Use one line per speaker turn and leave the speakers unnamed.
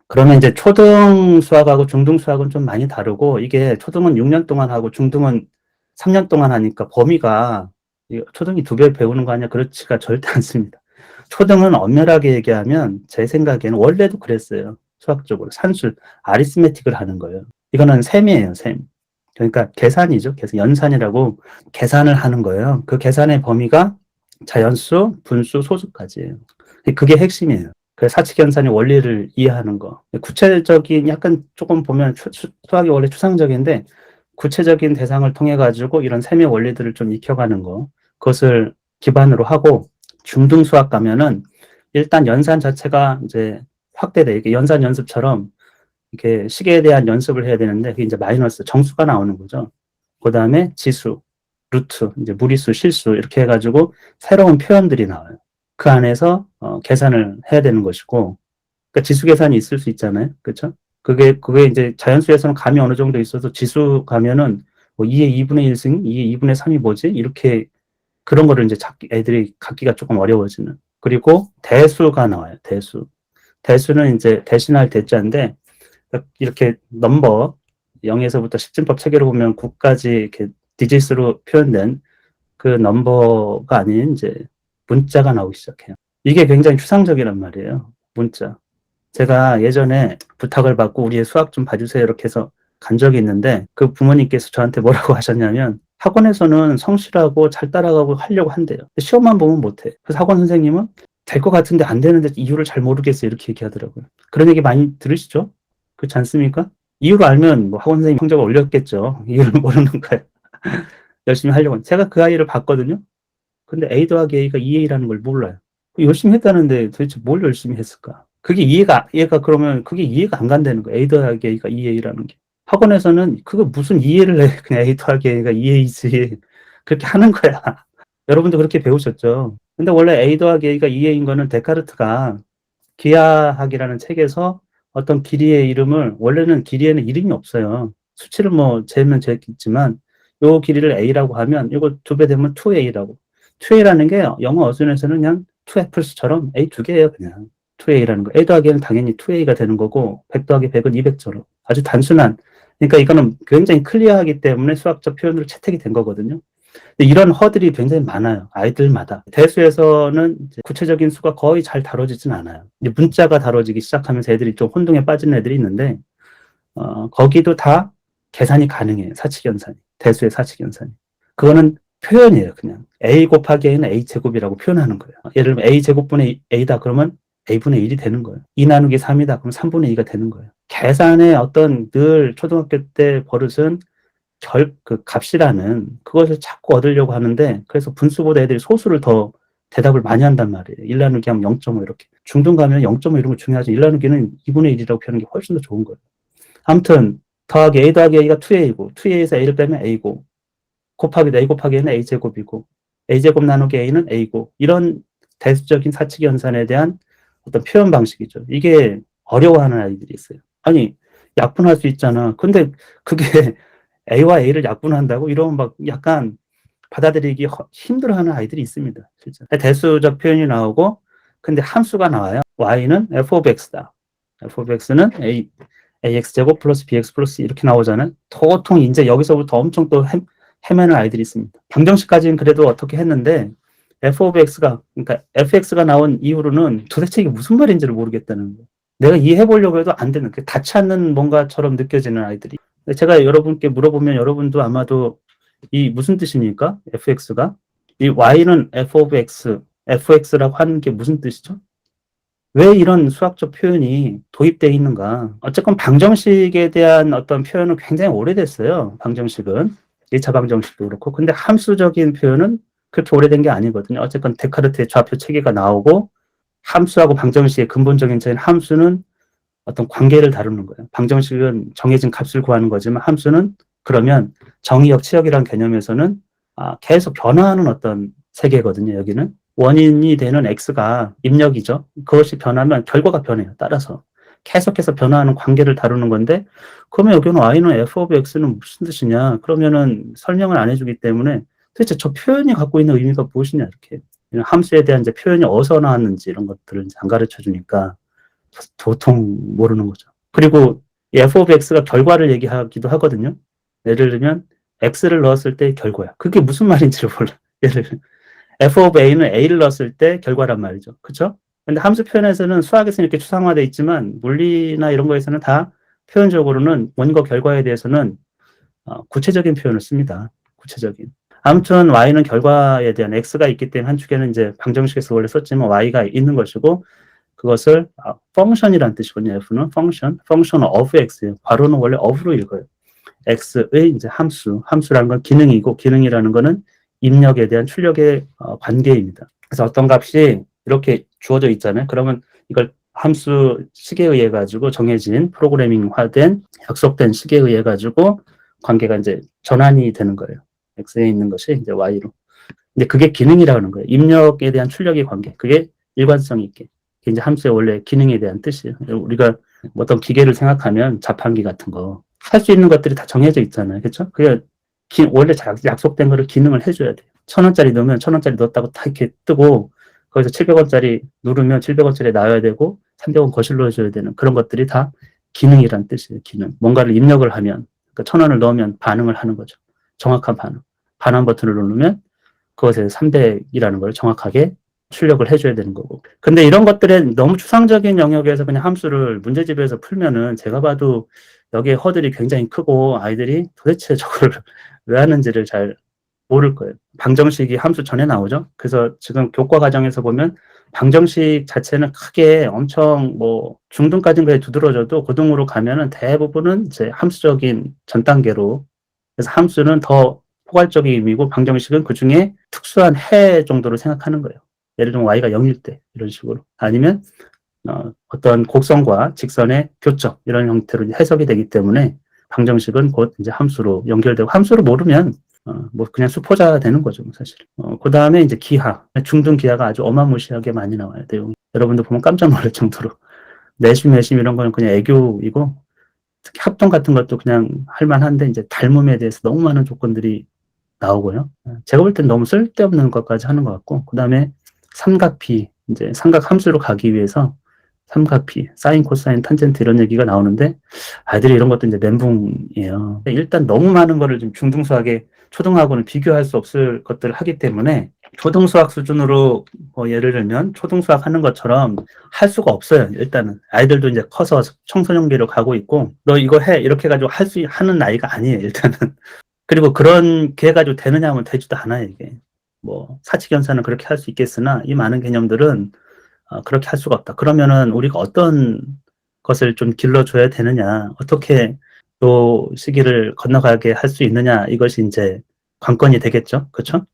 그러면 이제 초등 수학하고 중등 수학은 좀 많이 다르고, 이게 초등은 6년 동안 하고 중등은 3년 동안 하니까 범위가, 초등이 2배 배우는 거 아니야? 그렇지가 절대 않습니다. 초등은 엄밀하게 얘기하면 제 생각에는 원래도 그랬어요. 수학적으로 산술, 아리스메틱을 하는 거예요. 이거는 셈이에요, 셈. 그러니까 계산이죠. 계산, 연산이라고 계산을 하는 거예요. 그 계산의 범위가 자연수, 분수, 소수까지예요. 그게 핵심이에요. 그 사칙연산의 원리를 이해하는 거. 구체적인, 약간 조금 보면 수학이 원래 추상적인데, 구체적인 대상을 통해 가지고 이런 셈의 원리들을 좀 익혀가는 거. 그것을 기반으로 하고, 중등 수학 가면은 일단 연산 자체가 이제 확대돼. 이게 연산 연습처럼 이렇게 식에 대한 연습을 해야 되는데, 그게 이제 마이너스, 정수가 나오는 거죠. 그 다음에 지수, 루트, 이제 무리수, 실수, 이렇게 해가지고 새로운 표현들이 나와요. 그 안에서 계산을 해야 되는 것이고, 그러니까 지수 계산이 있을 수 있잖아요. 그렇죠? 그게 이제 자연수에서는 감이 어느 정도 있어서 지수 가면은 뭐 2의 2분의 1승, 2의 2분의 3이 뭐지? 이렇게 그런 거를 이제 애들이 갖기가 조금 어려워지는. 그리고 대수가 나와요. 대수. 대수는 이제 대신할 대자인데, 이렇게 넘버 0에서부터 십진법 체계로 보면 9까지 이렇게 디짓으로 표현된 그 넘버가 아닌 이제 문자가 나오기 시작해요. 이게 굉장히 추상적이란 말이에요. 문자. 제가 예전에 부탁을 받고 우리의 수학 좀 봐주세요 이렇게 해서 간 적이 있는데, 그 부모님께서 저한테 뭐라고 하셨냐면, 학원에서는 성실하고 잘 따라가고 하려고 한대요. 시험만 보면 못해. 그래서 학원 선생님은 될 것 같은데 안 되는데 이유를 잘 모르겠어요 이렇게 얘기하더라고요. 그런 얘기 많이 들으시죠? 그렇지 않습니까? 이유를 알면 뭐 학원 선생님 성적을 올렸겠죠. 이유를 모르는 거예요. 열심히 하려고. 제가 그 아이를 봤거든요. 근데 A 더하기 A가 2A라는 걸 몰라요. 열심히 했다는데 도대체 뭘 열심히 했을까? 얘가 그러면 그게 이해가 안 간다는 거예요. A 더하기 A가 2A라는 게. 학원에서는 그거 무슨 이해를 해. 그냥 A 더하기 A가 2A지. 그렇게 하는 거야. 여러분도 그렇게 배우셨죠? 근데 원래 A 더하기 A가 2A인 거는 데카르트가 기하학이라는 책에서 어떤 길이의 이름을, 원래는 길이에는 이름이 없어요. 수치를 뭐 재면 재겠지만, 요 길이를 A라고 하면 이거 2배 되면 2A라고. 2A라는 게 영어 어순에서는 그냥 2애플스처럼 A 2개예요, 그냥. 2A라는 거. A 더하기는 당연히 2A가 되는 거고, 100 더하기 100은 200처럼. 아주 단순한. 그러니까 이거는 굉장히 클리어하기 때문에 수학적 표현으로 채택이 된 거거든요. 이런 허들이 굉장히 많아요. 아이들마다. 대수에서는 구체적인 수가 거의 잘 다뤄지진 않아요. 이제 문자가 다뤄지기 시작하면서 애들이 좀 혼동에 빠지는 애들이 있는데, 거기도 다 계산이 가능해요. 사칙연산이. 대수의 사칙연산이. 그거는 표현이에요, 그냥. A 곱하기 A는 A 제곱이라고 표현하는 거예요. 예를 들면 A 제곱분의 A다 그러면 A분의 1이 되는 거예요. 2 나누기 3이다 그러면 3분의 2가 되는 거예요. 계산의 어떤 늘 초등학교 때 버릇은 그 값이라는 그것을 자꾸 얻으려고 하는데, 그래서 분수보다 애들이 소수를 더 대답을 많이 한단 말이에요. 1 나누기 하면 0.5 이렇게. 중등 가면 0.5 이런 거 중요하지. 1 나누기는 2분의 1이라고 표현하는 게 훨씬 더 좋은 거예요. 아무튼 더하기 A 더하기 A가 2A고 2A에서 A를 빼면 A고, 곱하기 A 곱하기 A는 A제곱이고, A제곱 나누기 A는 A고, 이런 대수적인 사칙 연산에 대한 어떤 표현 방식이죠. 이게 어려워하는 아이들이 있어요. 아니, 약분할 수 있잖아. 근데 그게 A와 A를 약분한다고? 이러면 막 약간 받아들이기 힘들어하는 아이들이 있습니다. 실제. 대수적 표현이 나오고, 근데 함수가 나와요. y는 f of x다. f of x는 ax제곱 플러스 bx 플러스 이렇게 나오잖아요. 도통 이제 여기서부터 엄청 또 헤매는 아이들이 있습니다. 방정식까지는 그래도 어떻게 했는데, f of x가, 그러니까 fx가 나온 이후로는 도대체 이게 무슨 말인지를 모르겠다는 거예요. 내가 이해해 보려고 해도 안 되는, 닿지 않는 뭔가처럼 느껴지는 아이들이. 제가 여러분께 물어보면 여러분도 아마도 이 무슨 뜻입니까? fx가? 이 y는 f of x, fx라고 하는 게 무슨 뜻이죠? 왜 이런 수학적 표현이 도입되어 있는가? 어쨌건 방정식에 대한 어떤 표현은 굉장히 오래됐어요. 방정식은. 1차 방정식도 그렇고. 근데 함수적인 표현은 그렇게 오래된 게 아니거든요. 어쨌건 데카르트의 좌표 체계가 나오고, 함수하고 방정식의 근본적인 차이는, 함수는 어떤 관계를 다루는 거예요. 방정식은 정해진 값을 구하는 거지만, 함수는 그러면 정의역, 치역이라는 개념에서는 계속 변화하는 어떤 세계거든요. 여기는 원인이 되는 x가 입력이죠. 그것이 변하면 결과가 변해요. 따라서 계속해서 변화하는 관계를 다루는 건데, 그러면 여기는 y는 f of x는 무슨 뜻이냐? 그러면은 설명을 안 해주기 때문에 도대체 저 표현이 갖고 있는 의미가 무엇이냐, 이렇게 함수에 대한 이제 표현이 어디서 나왔는지 이런 것들을 이제 안 가르쳐 주니까 도통 모르는 거죠. 그리고 f of x가 결과를 얘기하기도 하거든요. 예를 들면 x를 넣었을 때 결과야. 그게 무슨 말인지를 몰라. 예를 들면 f of a는 a를 넣었을 때 결과란 말이죠. 그렇죠? 근데 함수 표현에서는 수학에서는 이렇게 추상화되어 있지만 물리나 이런 거에서는 다 표현적으로는 원과 결과에 대해서는 구체적인 표현을 씁니다. 구체적인. 아무튼 y는 결과에 대한 x가 있기 때문에 한 축에는 이제 방정식에서 원래 썼지만 y가 있는 것이고 그것을 펑션이라는 뜻이거든요. f는 function of x예요. 괄호는 원래 of로 읽어요. x의 이제 함수라는 건 기능이고 기능이라는 거는 입력에 대한 출력의 관계입니다. 그래서 어떤 값이 이렇게 주어져 있잖아요. 그러면 이걸 함수 식에 의해 가지고 정해진 프로그래밍화된 약속된 식에 의해 가지고 관계가 이제 전환이 되는 거예요. x에 있는 것이 이제 y로. 근데 그게 기능이라고 하는 거예요. 입력에 대한 출력의 관계. 그게 일관성 있게. 그게 이제 함수의 원래 기능에 대한 뜻이에요. 우리가 어떤 기계를 생각하면 자판기 같은 거 할 수 있는 것들이 다 정해져 있잖아요. 그렇죠? 그게 원래 약속된 거를 기능을 해줘야 돼요. 1,000원짜리 넣으면 1,000원짜리 넣었다고 다 이렇게 뜨고 거기서 700원짜리 누르면 700원짜리 나와야 되고 300원 거실로 해줘야 되는 그런 것들이 다 기능이란 뜻이에요. 기능. 뭔가를 입력을 하면 그러니까 1,000원을 넣으면 반응을 하는 거죠. 정확한 반응. 반환 버튼을 누르면 그것에 300이라는 걸 정확하게 출력을 해줘야 되는 거고. 근데 이런 것들에 너무 추상적인 영역에서 그냥 함수를 문제집에서 풀면은 제가 봐도 여기에 허들이 굉장히 크고 아이들이 도대체 저걸 왜 하는지를 잘 모를 거예요. 방정식이 함수 전에 나오죠. 그래서 지금 교과 과정에서 보면 방정식 자체는 크게 엄청 뭐 중등까지는 그래 두드러져도 고등으로 가면은 대부분은 이제 함수적인 전 단계로 그래서 함수는 더 포괄적인 의미고 방정식은 그 중에 특수한 해 정도로 생각하는 거예요. 예를 들면 y가 0일 때 이런 식으로 아니면 어떤 곡선과 직선의 교점 이런 형태로 해석이 되기 때문에 방정식은 곧 이제 함수로 연결되고 함수를 모르면 뭐 그냥 수포자 되는 거죠, 사실. 그 다음에 이제 기하, 중등 기하가 아주 어마무시하게 많이 나와요, 내용이. 여러분들 보면 깜짝 놀랄 정도로 내심 이런 거는 그냥 애교이고 특히 합동 같은 것도 그냥 할만한데 이제 닮음에 대해서 너무 많은 조건들이 나오고요. 제가 볼 땐 너무 쓸데없는 것까지 하는 것 같고 그 다음에 삼각비, 이제 삼각 함수로 가기 위해서 삼각비, 사인, 코사인, 탄젠트 이런 얘기가 나오는데 아이들이 이런 것도 이제 멘붕이에요. 일단 너무 많은 거를 좀 중등수학에 초등하고는 비교할 수 없을 것들을 하기 때문에 초등수학 수준으로 예를 들면 초등수학 하는 것처럼 할 수가 없어요. 일단은 아이들도 이제 커서 청소년기로 가고 있고 너 이거 해 이렇게 해가지고 하는 나이가 아니에요. 일단은. 그리고 그렇게 해가지고 되느냐 하면 되지도 않아요. 이게 뭐 사칙연산은 그렇게 할 수 있겠으나 이 많은 개념들은 그렇게 할 수가 없다. 그러면은 우리가 어떤 것을 좀 길러줘야 되느냐, 어떻게 또 시기를 건너가게 할 수 있느냐, 이것이 이제 관건이 되겠죠. 그렇죠?